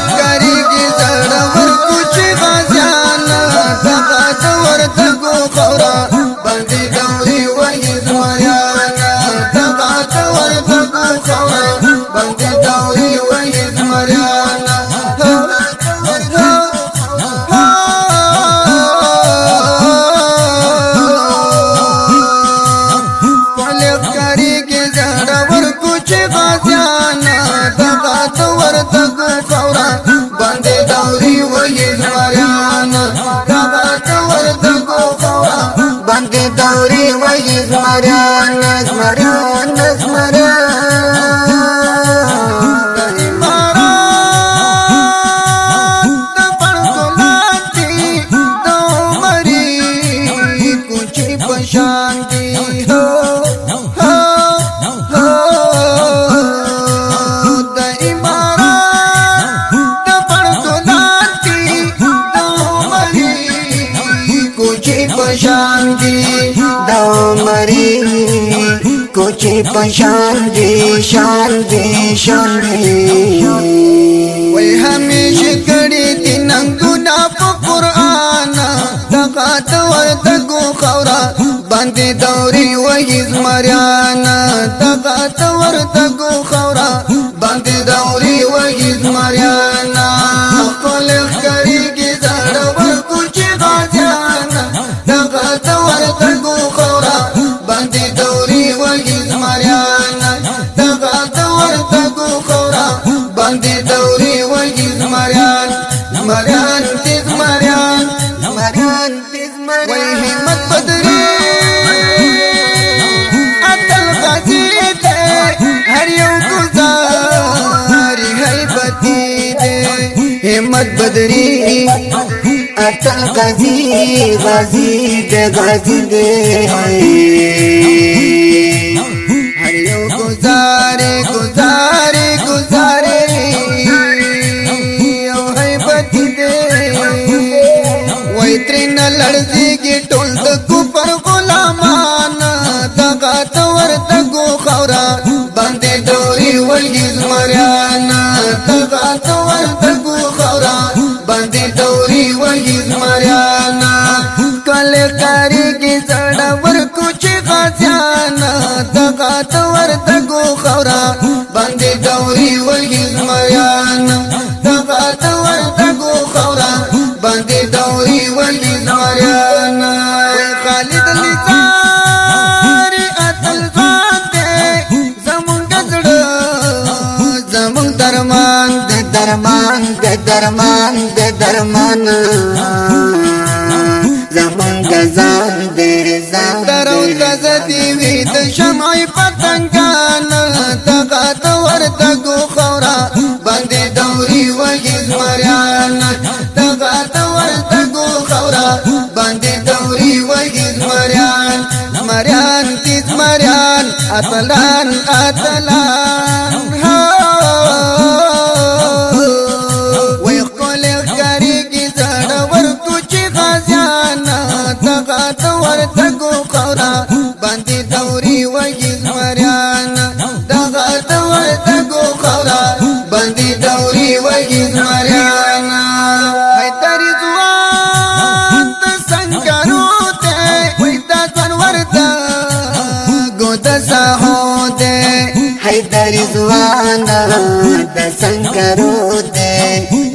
ښکاریږي زړور کوچي غازیان دغه د وردګو خاوره باندې دوري وهي زمریان دغه د وردګو خاوره باندې دوري وهي زمریان باندې دوري وهي زمریان زمریان زمریان د امارات د پړکولاتي د عمري کوچي په شان دي د امارات د پړکولاتي د عمري کوچي په شان دي مری کوچی پشان دی شان دی شان دی وی همیشه کړي دي ننګونه په قران دغه د وردګو خاوره باندې دوري وهي زمریان دغه د وردګو خاوره باندې دوري وهي زمریان خپل ښکاریږي زړور کوچي غازیان دغه د وردګو خاوره باندې دوري وهي زمریان دغه د وردګو خاوره باندې دوري وهي زمریان زمریان دې زمریان زمریان دې زمریان وای همت بدري اتل غازي دې هر یو گزاري هیبتي دې همت بدري اتل غازي غازي دے غازي دے ہر یو گزارے گزارے گزارے او حیبتی دے وی ترین لرزیگی ٹول د کفر غلامان دغا تور دگو خورا باندے دوری وہی زمریان دغا تور دگو خورا باندے دوری وہی زمریان کل ښکاریږي زړور کوچي غازیان دغه د وردګو خاوره باندې دوري وهي زمریان دغه د وردګو خاوره باندې دوري وهي زمریان خالد لیزاري اتل ځوان دی زمونږ زړه زمونږ درمان د درمان د درمان د درمان زمان گزان دے زان درو تزدی وید شمعی پتنگان دغا دور دگو خورا باندی دوری وہی زمریان دغا دور دگو خورا باندی دوری وہی زمریان زمریان تی زمریان اتلان اتلان وردګو خاوره باندې دوري وهي زمریان دغه د وردګو خاوره باندې دوري وهي زمریان حیدر ځوان د سنگرو ته وای د ځوان وردګو د ساحو ته حیدر ځوان د سنگرو ته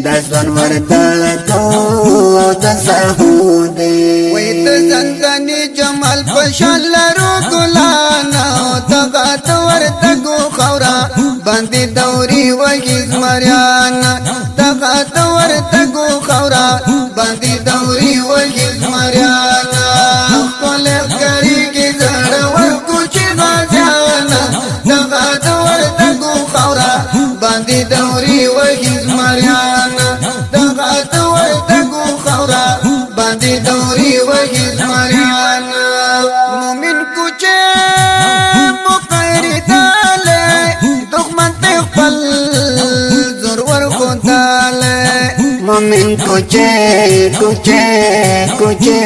د ځوان وردګو د ساحو ته وای د زندانی جمال پشان لرو ګلانا دغه د وردګو خاوره باندې دوري وهي زمریان دغه د وردګو خاوره باندې دوري وهي زمریان خپل ښکاریږي زړور کوچي غازیان دغه د وردګو خاوره باندې دوري وهي زمریان دغه د وردګو خاوره باندې دوري وهي زمریان مومن کوچه مقر داله دښمن ته خپل زورور خداله مومن کوچه کوچه کوچه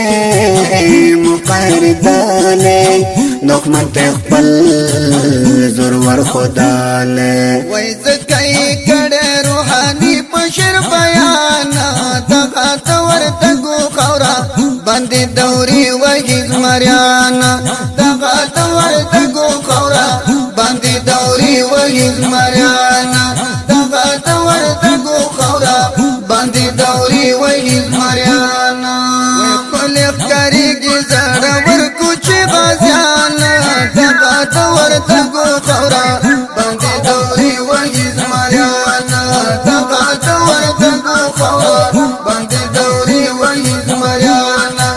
مقر داله دښمن ته خپل زورور خداله وای زکای کړه روحاني پښ باندې دوري وهي زمریانا دغه ورتګو خورا باندې دوري وهي زمریانا دغه ورتګو خورا باندې دوري وهي زمریانا خلق کریږي زړه ورکو چې غازیانا دغه ورتګو خورا باندې دوري وهي زمریانا دغه ورتګو خورا باندې دوري وهي زمریانا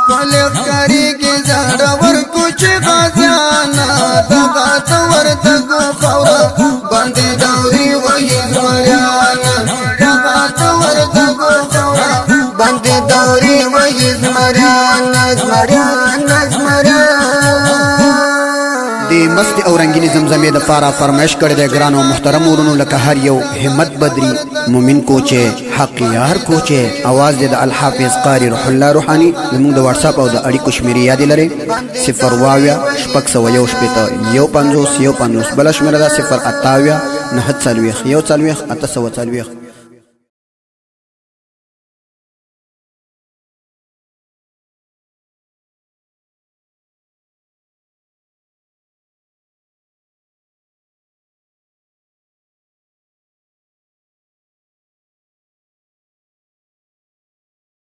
خلق کریږي زړه ورکو چې غازیانا دغه ورتګو خورا باندې دوري وهي زمریانا دغه ورتګو خورا باندې دوري وهي زمریانا زمریانا دی مستی او رنگینی زمزمې د پاره فرمایش کړی دی ګران او محترم ورونو لکه هر یو همت بدری مومن کوچه حق یار کوچه आवाज د الحافظ قاری روح الله روحانی زموږ د واتس اپ او د اړیکو شمیرې یاد لري 0 واویا شپږ سو یو شپږ یو 50 بل شمیره ده 0 58 9 40 1 40 840